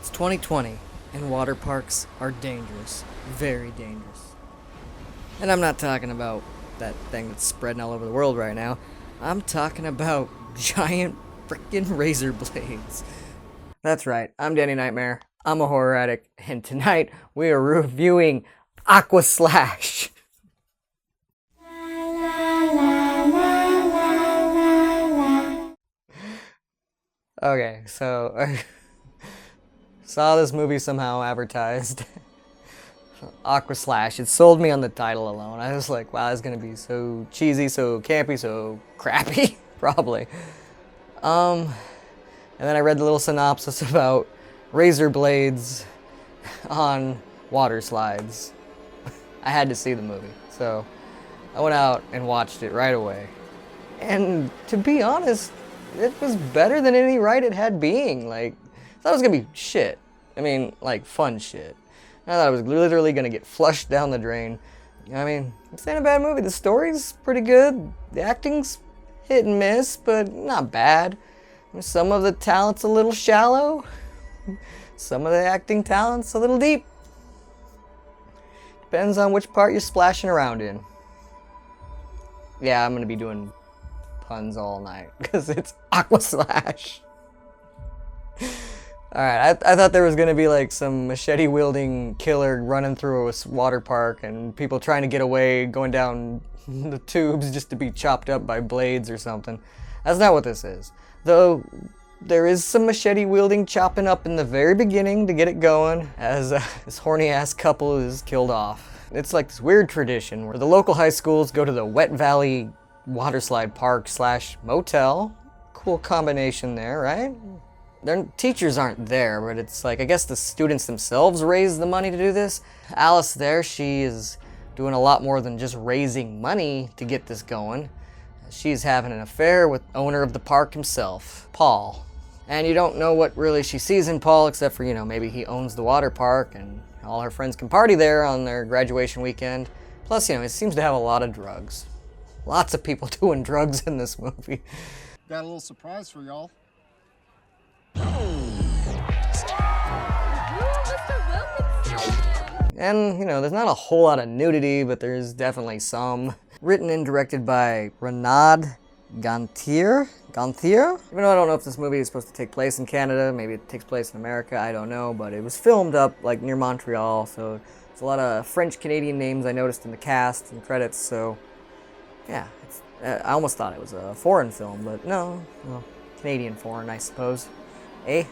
It's 2020, and water parks are dangerous. Very dangerous. And I'm not talking about that thing that's spreading all over the world right now. I'm talking about giant frickin' razor blades. That's right, I'm Danny Knightmare. I'm a horror addict, and tonight we are reviewing Aquaslash. Okay, so I saw this movie somehow advertised. Aquaslash. It sold me on the title alone. I was like, wow, it's gonna be so cheesy, so campy, so crappy, probably. And then I read the little synopsis about razor blades on water slides. I had to see the movie, so I went out and watched it right away. And to be honest, it was better than any ride it had being. Like, I thought it was gonna be shit. I mean, like, fun shit. I thought it was literally gonna get flushed down the drain. I mean, it's not a bad movie. The story's pretty good. The acting's hit and miss, but not bad. Some of the talent's a little shallow. Some of the acting talent's a little deep. Depends on which part you're splashing around in. Yeah, I'm gonna be doing puns all night because it's Aquaslash. Alright, I thought there was gonna be like some machete-wielding killer running through a water park and people trying to get away, going down the tubes just to be chopped up by blades or something. That's not what this is. Though, there is some machete-wielding chopping up in the very beginning to get it going as this horny-ass couple is killed off. It's like this weird tradition where the local high schools go to the Wet Valley Waterslide Park / motel. Cool combination there, right? Their teachers aren't there, but it's like, I guess the students themselves raise the money to do this. Alice there, she is doing a lot more than just raising money to get this going. She's having an affair with the owner of the park himself, Paul. And you don't know what really she sees in Paul, except for, you know, maybe he owns the water park and all her friends can party there on their graduation weekend. Plus, you know, it seems to have a lot of drugs. Lots of people doing drugs in this movie. Got a little surprise for y'all. And, you know, there's not a whole lot of nudity, but there's definitely some. Written and directed by Renaud Gantier? Even though I don't know if this movie is supposed to take place in Canada, maybe it takes place in America, I don't know, but it was filmed up, like, near Montreal, so there's a lot of French-Canadian names I noticed in the cast and credits, so, yeah. I almost thought it was a foreign film, but no, well, Canadian foreign, I suppose. Eh?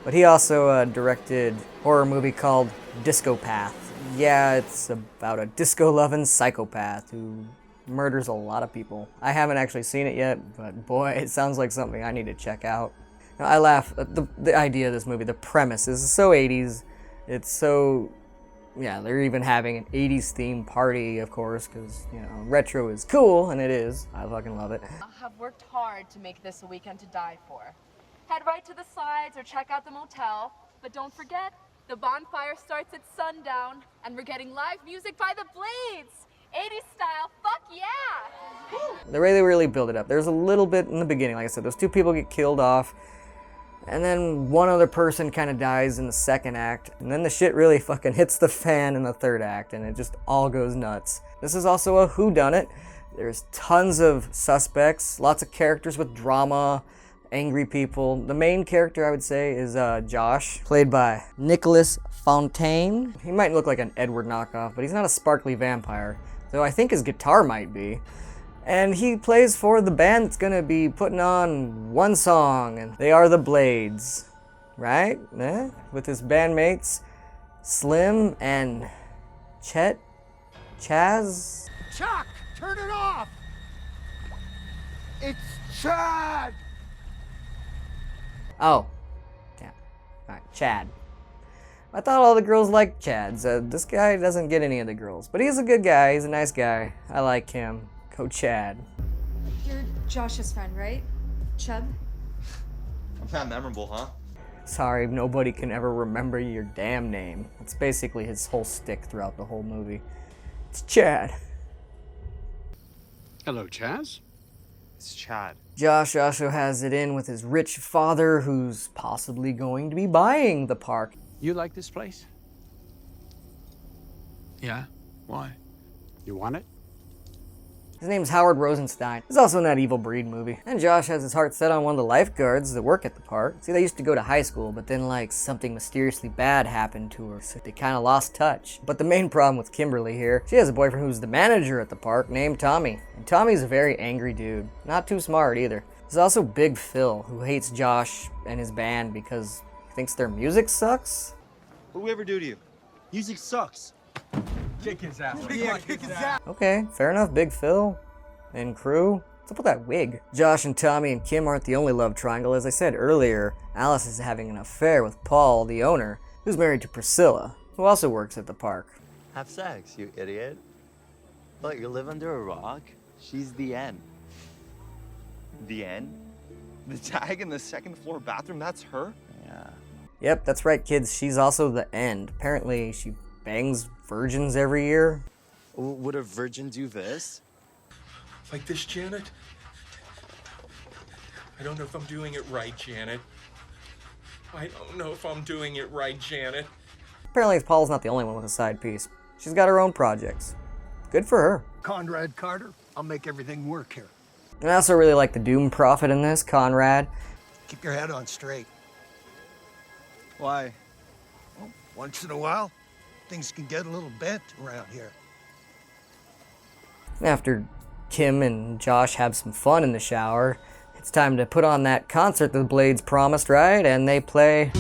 But he also directed a horror movie called Discopath. Yeah, it's about a disco-loving psychopath who murders a lot of people. I haven't actually seen it yet, but boy, it sounds like something I need to check out. Now, I laugh at the idea of this movie, the premise is so 80s. It's so, yeah, they're even having an 80s themed party, of course, because, you know, retro is cool, and it is. I fucking love it. I have worked hard to make this a weekend to die for. Head right to the slides or check out the motel. But don't forget, the bonfire starts at sundown, and we're getting live music by the Blades! 80s style, fuck yeah! The way they really build it up, there's a little bit in the beginning, like I said, those two people get killed off, and then one other person kind of dies in the second act, and then the shit really fucking hits the fan in the third act, and it just all goes nuts. This is also a whodunit. There's tons of suspects, lots of characters with drama, angry people. The main character, I would say, is Josh, played by Nicholas Fontaine. He might look like an Edward knockoff, but he's not a sparkly vampire, though I think his guitar might be. And he plays for the band that's gonna be putting on one song, and they are the Blades, right? Eh? With his bandmates, Slim and Chaz? Chuck, turn it off! It's Chad! Oh, yeah. Alright, Chad. I thought all the girls liked Chads. This guy doesn't get any of the girls. But he's a good guy. He's a nice guy. I like him. Go Chad. You're Josh's friend, right? Chub? I'm not memorable, huh? Sorry, nobody can ever remember your damn name. That's basically his whole stick throughout the whole movie. It's Chad. Hello, Chaz. It's Chad. Josh also has it in with his rich father, who's possibly going to be buying the park. You like this place? Yeah? Why? You want it? His name's Howard Rosenstein. He's also in that Evil Breed movie. And Josh has his heart set on one of the lifeguards that work at the park. See, they used to go to high school, but then like something mysteriously bad happened to her, so they kind of lost touch. But the main problem with Kimberly here, she has a boyfriend who's the manager at the park named Tommy. And Tommy's a very angry dude. Not too smart either. There's also Big Phil, who hates Josh and his band because he thinks their music sucks. What we ever do to you? Music sucks. Kick his ass. Yeah, kick his ass. Okay, fair enough, Big Phil and crew. What's up with that wig? Josh and Tommy and Kim aren't the only love triangle. As I said earlier, Alice is having an affair with Paul, the owner, who's married to Priscilla, who also works at the park. Have sex, you idiot. Look, you live under a rock? She's the end. The end? The tag in the second floor bathroom, that's her? Yeah. Yep, that's right, kids. She's also the end. Apparently, she bangs virgins every year. Would a virgin do this? Like this, Janet? I don't know if I'm doing it right, Janet. I don't know if I'm doing it right, Janet. Apparently, Paul's not the only one with a side piece. She's got her own projects. Good for her. Conrad Carter, I'll make everything work here. And I also really like the Doom Prophet in this, Conrad. Keep your head on straight. Why? Well, once in a while, things can get a little bent around here. After Kim and Josh have some fun in the shower, it's time to put on that concert the Blades promised, right? And they play...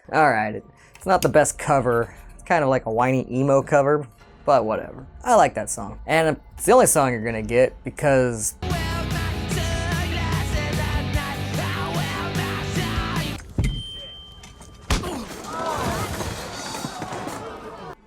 Alright, it's not the best cover. It's kind of like a whiny emo cover, but whatever. I like that song. And it's the only song you're gonna get because...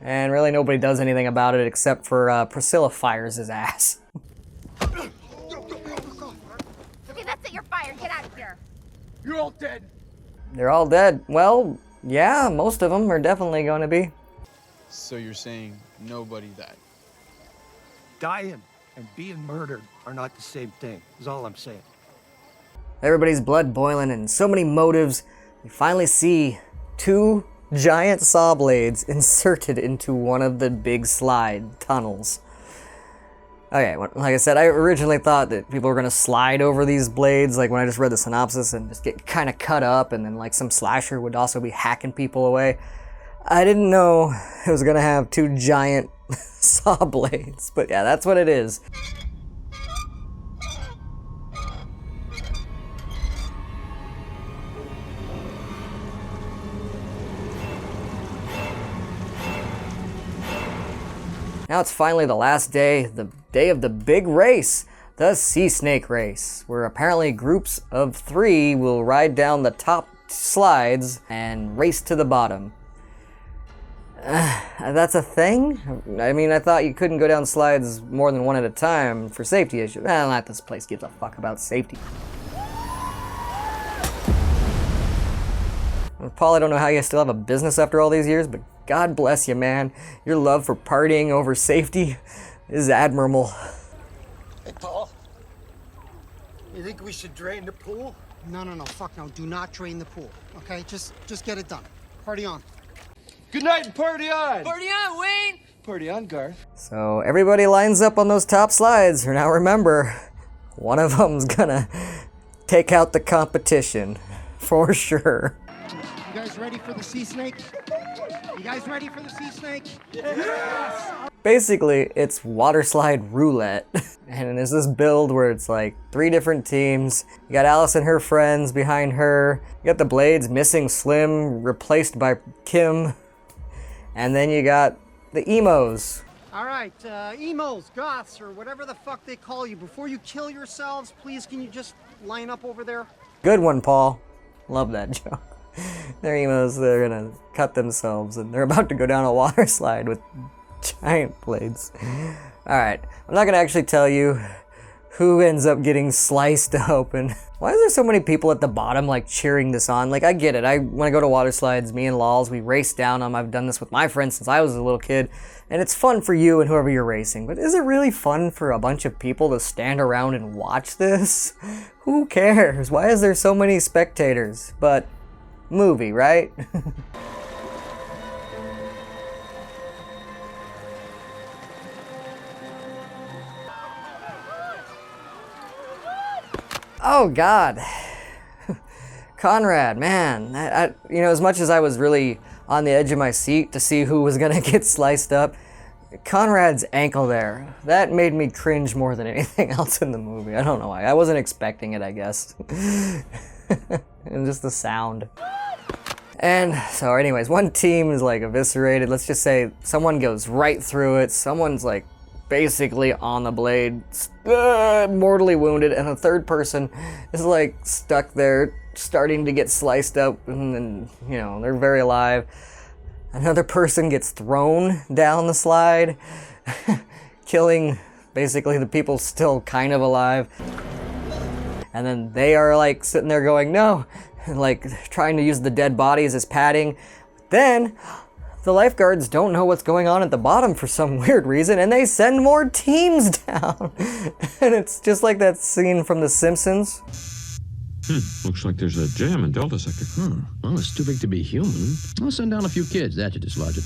And really nobody does anything about it except for Priscilla fires his ass. Okay, that's it, you're fired. Get out of here. You're all dead. They're all dead. Well, yeah, most of them are definitely going to be. So you're saying nobody died? Dying and being murdered are not the same thing, is all I'm saying. Everybody's blood boiling and so many motives. You finally see two giant saw blades inserted into one of the big slide tunnels. Okay, like I said, I originally thought that people were going to slide over these blades, like when I just read the synopsis, and just get kind of cut up, and then like some slasher would also be hacking people away. I didn't know it was going to have two giant saw blades, but yeah, that's what it is. Now it's finally the last day, the day of the big race, the Sea Snake Race, where apparently groups of 3 will ride down the top slides and race to the bottom. That's a thing? I mean, I thought you couldn't go down slides more than one at a time for safety issues. Not this place gives a fuck about safety. Paul, I don't know how you still have a business after all these years, but God bless you, man. Your love for partying over safety is admirable. Hey, Paul. You think we should drain the pool? No, fuck no. Do not drain the pool, okay? Just get it done. Party on. Good night and party on! Party on, Wayne! Party on, Garth. So everybody lines up on those top slides. Now remember, one of them's gonna take out the competition, for sure. You guys ready for the sea snake? You guys ready for the sea snake? Yes! Basically, it's water slide roulette. And it's this build where it's like 3 different teams. You got Alice and her friends behind her. You got the Blades missing Slim, replaced by Kim. And then you got the emos. All right, emos, goths, or whatever the fuck they call you. Before you kill yourselves, please can you just line up over there? Good one, Paul. Love that joke. They're emos, they're gonna cut themselves, and they're about to go down a water slide with giant blades. Alright, I'm not gonna actually tell you who ends up getting sliced open. Why is there so many people at the bottom like cheering this on? Like, I get it. When I go to water slides, me and Lols, we race down them. I've done this with my friends since I was a little kid, and it's fun for you and whoever you're racing. But is it really fun for a bunch of people to stand around and watch this? Who cares? Why is there so many spectators? But movie, right? Oh God, Conrad, man, you know, as much as I was really on the edge of my seat to see who was gonna get sliced up, Conrad's ankle there, that made me cringe more than anything else in the movie. I don't know why. I wasn't expecting it, I guess. And just the sound. And so anyways, one team is like eviscerated. Let's just say someone goes right through it. Someone's like basically on the blade, mortally wounded, and a third person is like stuck there starting to get sliced up, and then, you know, they're very alive. Another person gets thrown down the slide, killing basically the people still kind of alive. And then they are like sitting there going, no, like trying to use the dead bodies as padding. Then the lifeguards don't know what's going on at the bottom for some weird reason, and they send more teams down. And it's just like that scene from The Simpsons. Looks like there's a jam in Delta Sector. Well, it's too big to be human. I'll send down a few kids. That should dislodge it.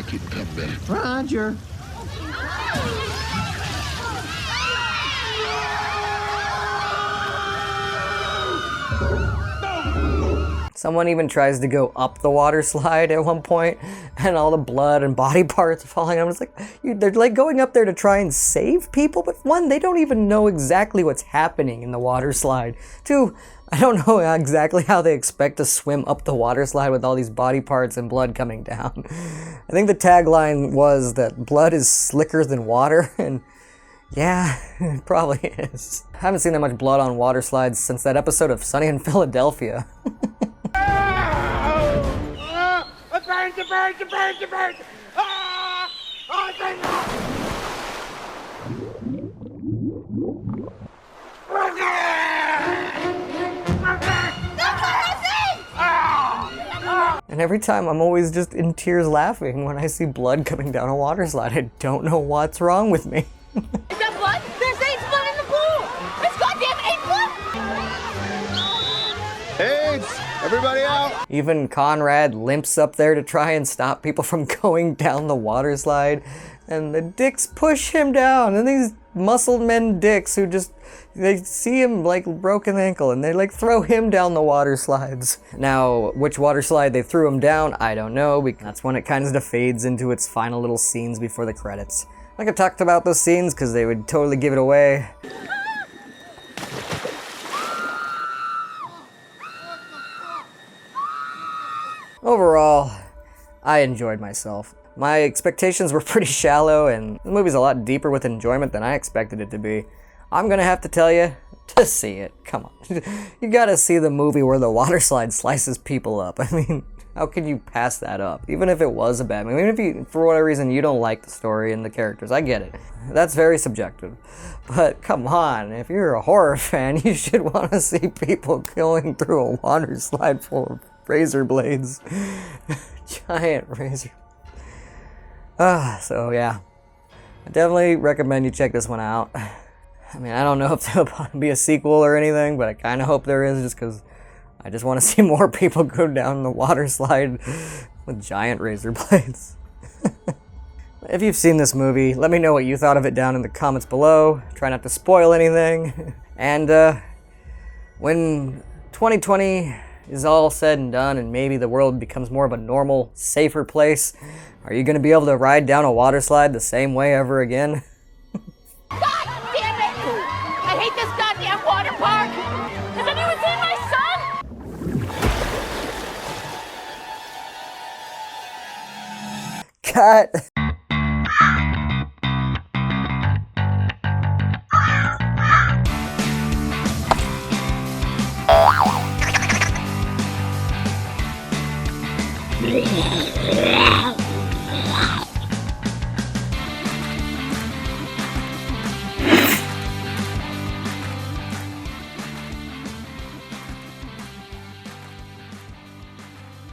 Keep it up, Ben. Roger. Someone even tries to go up the water slide at one point, and all the blood and body parts falling. I'm just like, they're like going up there to try and save people, but one, they don't even know exactly what's happening in the water slide. Two, I don't know exactly how they expect to swim up the water slide with all these body parts and blood coming down. I think the tagline was that blood is slicker than water, and yeah, it probably is. I haven't seen that much blood on water slides since that episode of Sunny in Philadelphia. It burns! Ah! Oh, And every time I'm always just in tears laughing when I see blood coming down a water slide. I don't know what's wrong with me. Is that blood? There's AIDS blood in the pool! It's goddamn AIDS blood! AIDS! Everybody out! Even Conrad limps up there to try and stop people from going down the water slide. And the dicks push him down. And these muscled men dicks who just, they see him like broken ankle and they like throw him down the water slides. Now, which water slide they threw him down, I don't know. That's when it kind of fades into its final little scenes before the credits. I could talk about those scenes because they would totally give it away. Overall, I enjoyed myself. My expectations were pretty shallow, and the movie's a lot deeper with enjoyment than I expected it to be. I'm gonna have to tell you to see it. Come on. You gotta see the movie where the water slide slices people up. I mean, how could you pass that up? Even if it was a bad movie, even if you, for whatever reason, you don't like the story and the characters, I get it. That's very subjective. But come on, if you're a horror fan, you should want to see people going through a water slide full of razor blades. Giant razor. So yeah, I definitely recommend you check this one out. I mean, I don't know if there'll be a sequel or anything, but I kind of hope there is, just because I just want to see more people go down the water slide with giant razor blades. If you've seen this movie, let me know what you thought of it down in the comments below. Try not to spoil anything. And when 2020 is all said and done and maybe the world becomes more of a normal, safer place, are you going to be able to ride down a water slide the same way ever again? God damn it! I hate this goddamn water park! Has anyone seen my son? Cut! Yeah.